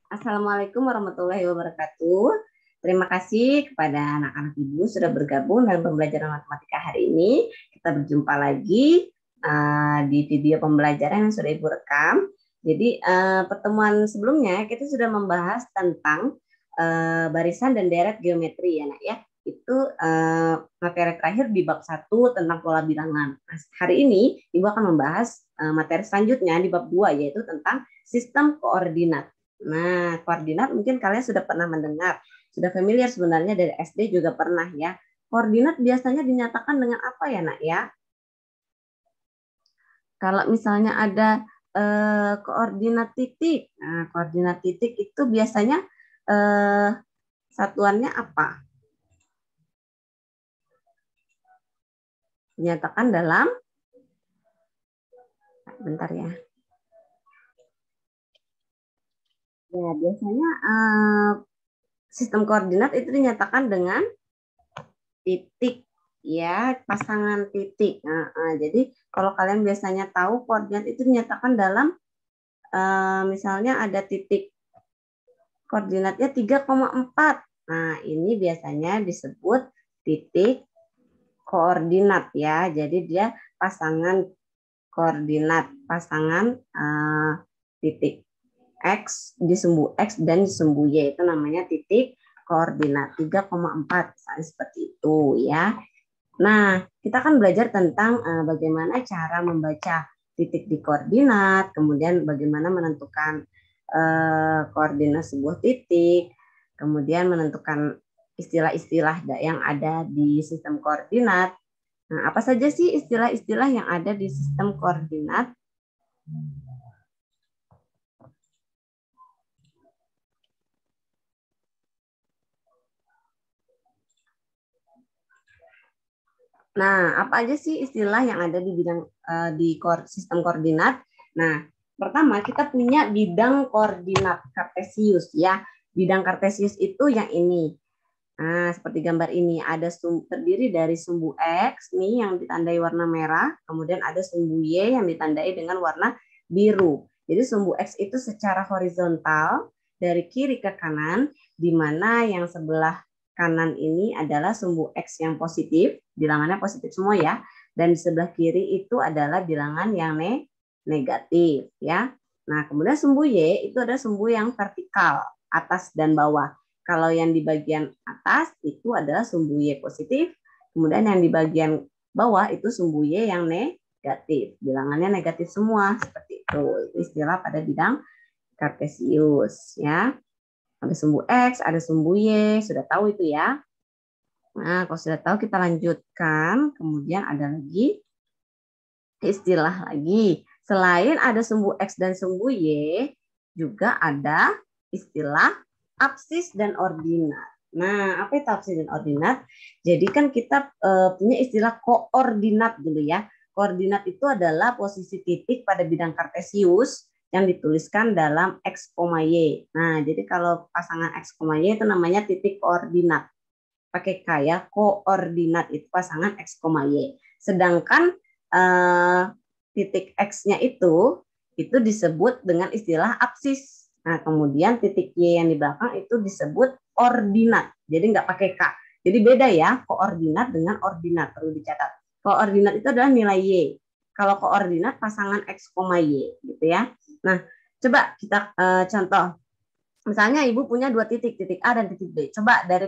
Assalamualaikum warahmatullahi wabarakatuh. Terima kasih kepada anak-anak Ibu sudah bergabung dalam pembelajaran matematika hari ini. Kita berjumpa lagi di video pembelajaran yang sudah Ibu rekam. Jadi pertemuan sebelumnya kita sudah membahas tentang barisan dan deret geometri ya nak ya. Itu materi terakhir di bab 1 tentang pola bilangan. Nah, hari ini Ibu akan membahas materi selanjutnya di bab 2 yaitu tentang sistem koordinat. Nah, koordinat mungkin kalian sudah pernah mendengar, sudah familiar sebenarnya dari SD juga pernah ya. Koordinat biasanya dinyatakan dengan apa ya nak ya? Kalau misalnya ada koordinat titik, nah koordinat titik itu biasanya satuannya apa? Dinyatakan dalam, bentar ya. Ya biasanya sistem koordinat itu dinyatakan dengan titik ya, pasangan titik. Jadi kalau kalian biasanya tahu koordinat itu dinyatakan dalam misalnya ada titik koordinatnya 3,4. Nah, ini biasanya disebut titik koordinat ya. Jadi dia pasangan koordinat, pasangan titik X di sumbu X dan di sumbu Y itu namanya titik koordinat 3,4 seperti itu ya. Nah, kita akan belajar tentang bagaimana cara membaca titik di koordinat, kemudian bagaimana menentukan koordinat sebuah titik, kemudian menentukan istilah-istilah yang ada di sistem koordinat. Nah, apa saja sih istilah-istilah yang ada di sistem koordinat? Nah, apa aja sih istilah yang ada di bidang di sistem koordinat? Nah, pertama kita punya bidang koordinat kartesius ya. Bidang kartesius itu yang ini. Nah, seperti gambar ini ada terdiri dari sumbu X nih yang ditandai warna merah, kemudian ada sumbu Y yang ditandai dengan warna biru. Jadi sumbu X itu secara horizontal dari kiri ke kanan, di mana yang sebelah kanan ini adalah sumbu X yang positif, bilangannya positif semua ya, dan di sebelah kiri itu adalah bilangan yang negatif ya. Nah, kemudian sumbu Y itu ada sumbu yang vertikal, atas dan bawah. Kalau yang di bagian atas itu adalah sumbu Y positif, kemudian yang di bagian bawah itu sumbu Y yang negatif. Bilangannya negatif semua, seperti itu. Itu istilah pada bidang kartesius ya. Ada sumbu X, ada sumbu Y, sudah tahu itu ya. Nah, kalau sudah tahu kita lanjutkan. Kemudian ada lagi istilah lagi. Selain ada sumbu X dan sumbu Y, juga ada istilah absis dan ordinat. Nah, apa itu absis dan ordinat? Jadi kan kita punya istilah koordinat dulu ya. Koordinat itu adalah posisi titik pada bidang kartesius yang dituliskan dalam X, Y. Nah, jadi kalau pasangan X, Y itu namanya titik koordinat. Pakai K ya, koordinat itu pasangan X, Y. Sedangkan titik X-nya itu disebut dengan istilah absis. Nah, kemudian titik Y yang di belakang itu disebut ordinat. Jadi nggak pakai K. Jadi beda ya, koordinat dengan ordinat, perlu dicatat. Koordinat itu adalah nilai Y. Kalau koordinat pasangan X, Y gitu ya. Nah, coba kita contoh. Misalnya Ibu punya dua titik, titik A dan titik B. Coba dari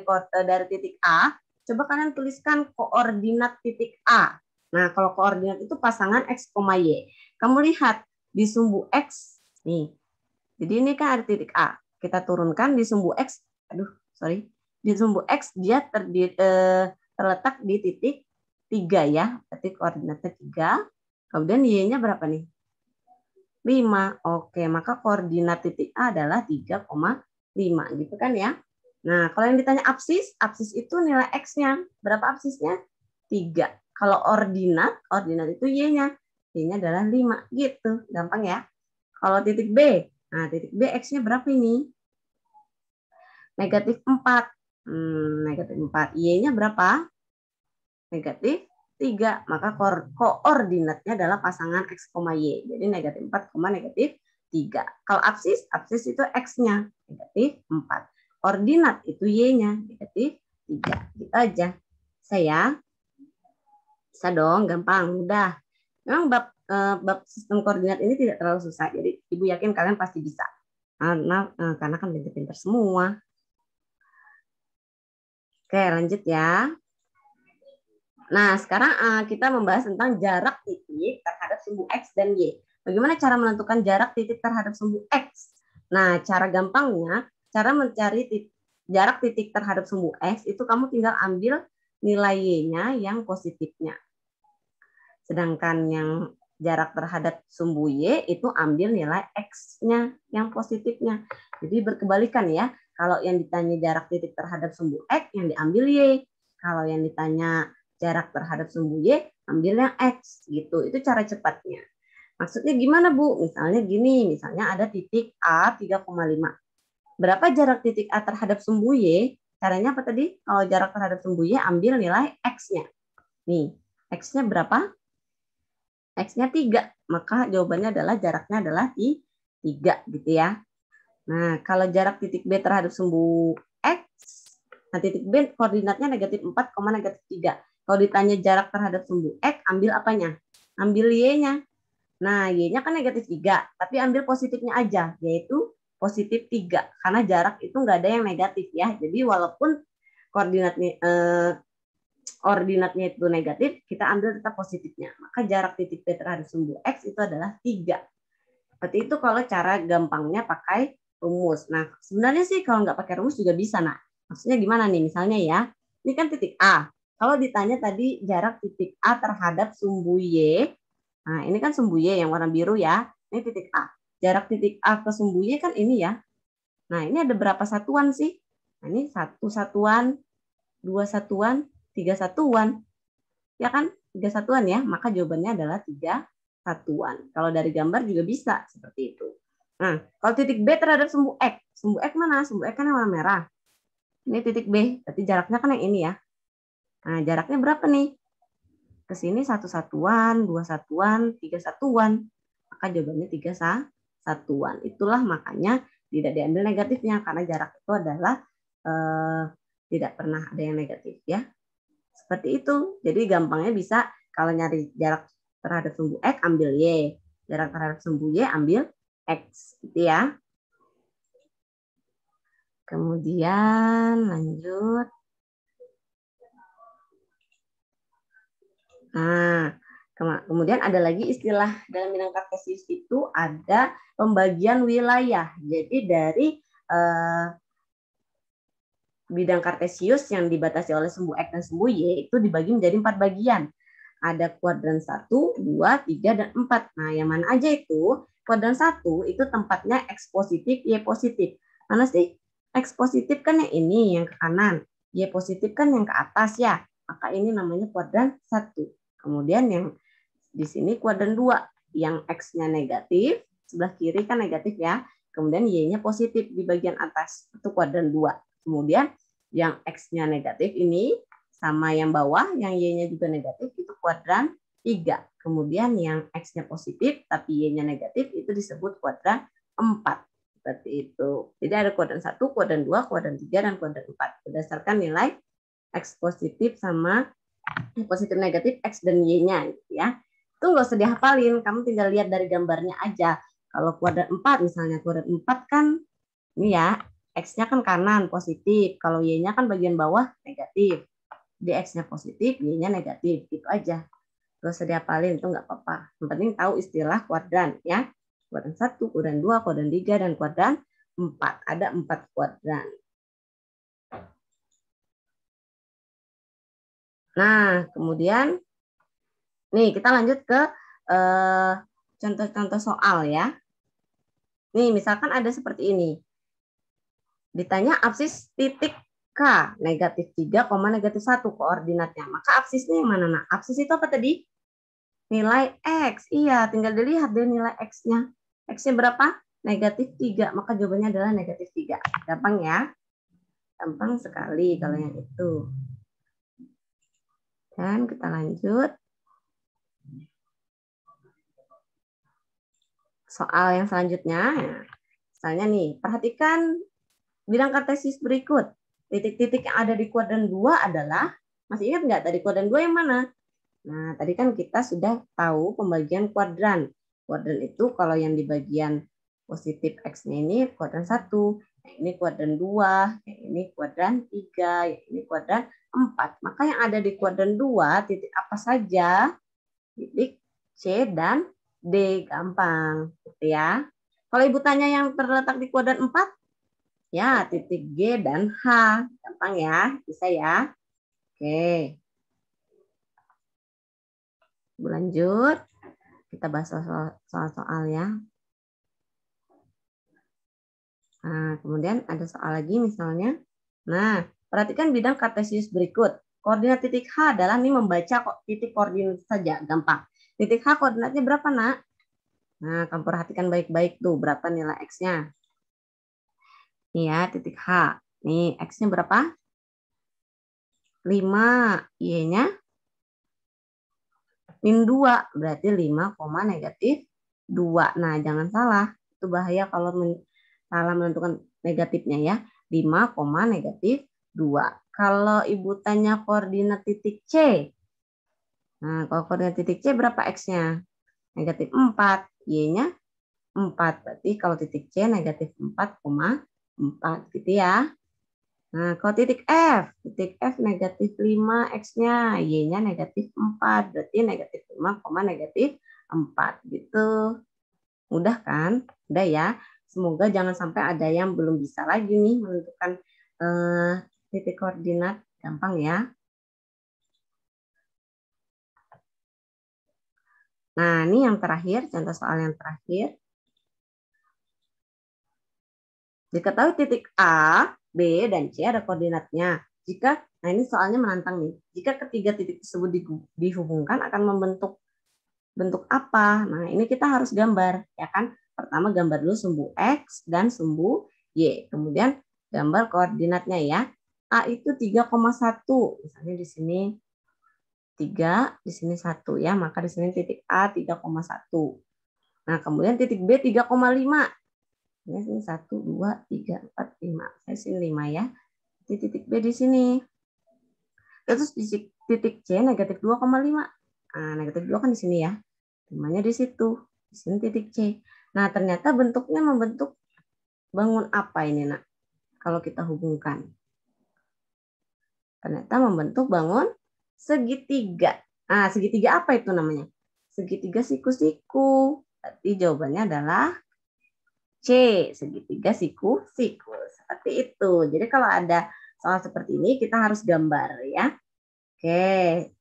titik A, coba kalian tuliskan koordinat titik A. Nah, kalau koordinat itu pasangan X, Y. Kamu lihat di sumbu X, nih, jadi ini kan ada titik A. Kita turunkan di sumbu X. Di sumbu X dia terletak di titik 3 ya. Berarti koordinatnya 3. Kemudian Y-nya berapa nih? 5. Oke, maka koordinat titik A adalah 3,5 gitu kan ya. Nah, kalau yang ditanya absis, absis itu nilai X-nya. Berapa absisnya? 3. Kalau ordinat itu Y-nya. Y-nya adalah 5 gitu. Gampang ya. Kalau titik B, nah titik B X-nya berapa ini? Negatif 4. Negatif 4. Y-nya berapa? Negatif 3. Maka koordinatnya adalah pasangan X, Y. Jadi negatif 4, negatif 3. Kalau absis itu X-nya negatif 4. Koordinat itu Y-nya negatif 3. Gitu aja. Saya bisa dong, gampang, mudah. Memang bab sistem koordinat ini tidak terlalu susah. Jadi Ibu yakin kalian pasti bisa. Karena kan pintar-pintar semua. Oke, lanjut ya. Nah, sekarang kita membahas tentang jarak titik terhadap sumbu X dan Y. Bagaimana cara menentukan jarak titik terhadap sumbu X? Nah, cara gampangnya, cara mencari jarak titik terhadap sumbu X itu kamu tinggal ambil nilai Y-nya yang positifnya. Sedangkan yang jarak terhadap sumbu Y itu ambil nilai X-nya yang positifnya. Jadi berkebalikan ya. Kalau yang ditanya jarak titik terhadap sumbu X, yang diambil Y. Kalau yang ditanya jarak terhadap sumbu Y, ambil yang X. Gitu. Itu cara cepatnya. Maksudnya gimana, Bu? Misalnya gini, misalnya ada titik A 3,5. Berapa jarak titik A terhadap sumbu Y? Caranya apa tadi? Kalau jarak terhadap sumbu Y, ambil nilai X-nya. Nih, X-nya berapa? X-nya 3. Maka jawabannya adalah jaraknya adalah 3 gitu ya. Nah, kalau jarak titik B terhadap sumbu X, nah titik B koordinatnya negatif 4, negatif 3. Kalau ditanya jarak terhadap sumbu X, ambil apanya? Ambil Y-nya. Nah, Y-nya kan negatif 3, tapi ambil positifnya aja, yaitu positif 3. Karena jarak itu nggak ada yang negatif ya. Jadi walaupun koordinatnya itu negatif, kita ambil tetap positifnya. Maka jarak titik B terhadap sumbu X itu adalah 3. Seperti itu kalau cara gampangnya pakai rumus. Nah, sebenarnya sih kalau nggak pakai rumus juga bisa, nak. Maksudnya gimana nih? Misalnya ya, ini kan titik A. Kalau ditanya tadi jarak titik A terhadap sumbu Y, nah ini kan sumbu Y yang warna biru ya. Ini titik A. Jarak titik A ke sumbu Y kan ini ya. Nah, ini ada berapa satuan sih? Nah, ini 1 satuan, 2 satuan, 3 satuan. Ya kan? 3 satuan ya. Maka jawabannya adalah 3 satuan. Kalau dari gambar juga bisa seperti itu. Nah, kalau titik B terhadap sumbu X. Sumbu X mana? Sumbu X kan yang warna merah. Ini titik B. Berarti jaraknya kan yang ini ya. Nah, jaraknya berapa nih? Ke sini 1 satuan, 2 satuan, 3 satuan. Maka jawabannya 3 satuan. Itulah makanya tidak diambil negatifnya. Karena jarak itu adalah tidak pernah ada yang negatif ya. Seperti itu. Jadi gampangnya bisa kalau nyari jarak terhadap sumbu X ambil Y. Jarak terhadap sumbu Y ambil X. Gitu ya. Kemudian lanjut. Nah, kemudian ada lagi istilah dalam bidang kartesius itu ada pembagian wilayah. Jadi dari bidang kartesius yang dibatasi oleh sumbu X dan sumbu Y itu dibagi menjadi 4 bagian. Ada kuadran 1, 2, 3, dan 4. Nah, yang mana aja itu? Kuadran 1 itu tempatnya X positif, Y positif. Mana sih? X positif kan yang ini, yang ke kanan. Y positif kan yang ke atas ya. Maka ini namanya kuadran 1. Kemudian yang di sini kuadran 2. Yang X-nya negatif, sebelah kiri kan negatif ya. Kemudian Y-nya positif di bagian atas. Itu kuadran 2. Kemudian yang X-nya negatif ini sama yang bawah, yang Y-nya juga negatif, itu kuadran 3. Kemudian yang X-nya positif, tapi Y-nya negatif, itu disebut kuadran 4. Seperti itu. Jadi ada kuadran 1, kuadran 2, kuadran 3, dan kuadran 4. Berdasarkan nilai X positif sama positif negatif X dan Y-nya. Gitu ya. Itu nggak usah dihafalin, kamu tinggal lihat dari gambarnya aja. Kalau kuadran 4 misalnya, kuadran 4 kan ini ya, X-nya kan kanan positif, kalau Y-nya kan bagian bawah negatif. Di X-nya positif, Y-nya negatif, gitu aja. Gak usah dihafalin, itu nggak apa-apa. Yang penting tahu istilah kuadran ya. Kuadran 1, kuadran 2, kuadran 3, dan kuadran 4. Ada 4 kuadran. Nah, kemudian nih kita lanjut ke contoh-contoh soal ya. Nih, misalkan ada seperti ini. Ditanya absis titik K, negatif 3, negatif 1 koordinatnya. Maka absisnya yang mana? Nah, absis itu apa tadi? Nilai X. Iya, tinggal dilihat deh nilai X-nya. X-nya berapa? Negatif 3. Maka jawabannya adalah negatif 3. Gampang ya? Gampang sekali kalau yang itu. Dan kita lanjut. soal yang selanjutnya. Nah, misalnya nih, perhatikan bidang kartesius berikut. Titik-titik yang ada di kuadran 2 adalah, masih ingat nggak tadi kuadran 2 yang mana? Nah, tadi kan kita sudah tahu pembagian kuadran. Kuadran itu kalau yang di bagian positif X-nya ini kuadran 1, yang ini kuadran 2, yang ini kuadran 3, yang ini kuadran 4. Maka yang ada di kuadran 2, titik apa saja? Titik C dan D, gampang. Gitu ya. Kalau Ibu tanya yang terletak di kuadran 4, ya titik G dan H. Gampang ya, bisa ya. Oke. Lanjut. Kita bahas soal-soal ya. Nah, kemudian ada soal lagi misalnya. Nah, perhatikan bidang kartesius berikut. Koordinat titik H adalah nih membaca titik koordinat saja, gampang. Titik H koordinatnya berapa, Nak? Nah, kamu perhatikan baik-baik tuh, berapa nilai X-nya. Nih ya, titik H. Nih, X-nya berapa? 5. Y-nya min 2. Berarti 5, negatif 2. Nah, jangan salah. Itu bahaya kalau salah menentukan negatifnya ya. 5, negatif 2. Kalau Ibu tanya koordinat titik C. Nah, kalau koordinat titik C berapa X-nya? Negatif 4. Y-nya 4. Berarti kalau titik C negatif 4,4 gitu ya. Nah, kalau titik F negatif 5 X-nya, Y-nya negatif 4. Berarti negatif 5, negatif 4 gitu. Mudah kan? Udah ya. Semoga jangan sampai ada yang belum bisa lagi nih menentukan titik koordinat. Gampang ya. Nah, ini yang terakhir, contoh soal yang terakhir. Diketahui titik A, B, dan C ada koordinatnya. Nah ini soalnya menantang nih. Jika ketiga titik tersebut dihubungkan akan membentuk bentuk apa? Nah ini kita harus gambar, ya kan? Pertama gambar dulu sumbu X dan sumbu Y. Kemudian gambar koordinatnya ya. A itu 3,1. Misalnya di sini 3, di sini 1 ya. Maka di sini titik A 3,1. Nah kemudian titik B 3,5. Ini sini 1, 2, 3, 4, 5. Saya sini 5 ya. Di titik B di sini. Terus di titik C negatif 2,5. Nah, negatif 2 kan di sini ya. 5-nya di situ. Di sini titik C. Nah, ternyata bentuknya membentuk bangun apa ini, Nak? Kalau kita hubungkan. Ternyata membentuk bangun segitiga. Nah, segitiga apa itu namanya? Segitiga siku-siku. Berarti jawabannya adalah C, segitiga siku-siku. Seperti itu. Jadi kalau ada soal seperti ini kita harus gambar ya. Oke.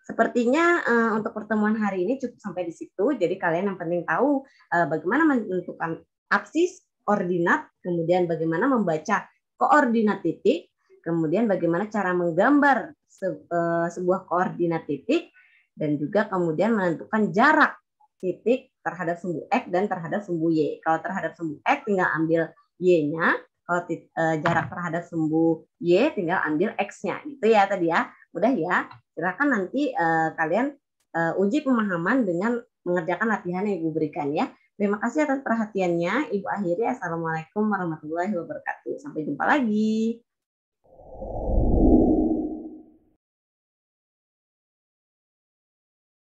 Sepertinya untuk pertemuan hari ini cukup sampai di situ. Jadi kalian yang penting tahu bagaimana menentukan absis, koordinat, kemudian bagaimana membaca koordinat titik, kemudian bagaimana cara menggambar sebuah koordinat titik, dan juga kemudian menentukan jarak titik terhadap sumbu X dan terhadap sumbu Y. Kalau terhadap sumbu X tinggal ambil Y-nya, kalau jarak terhadap sumbu Y tinggal ambil X-nya. Gitu ya tadi ya. Mudah ya. Silakan nanti kalian uji pemahaman dengan mengerjakan latihan yang Ibu berikan ya. Terima kasih atas perhatiannya. Ibu akhiri. Assalamualaikum warahmatullahi wabarakatuh. Sampai jumpa lagi.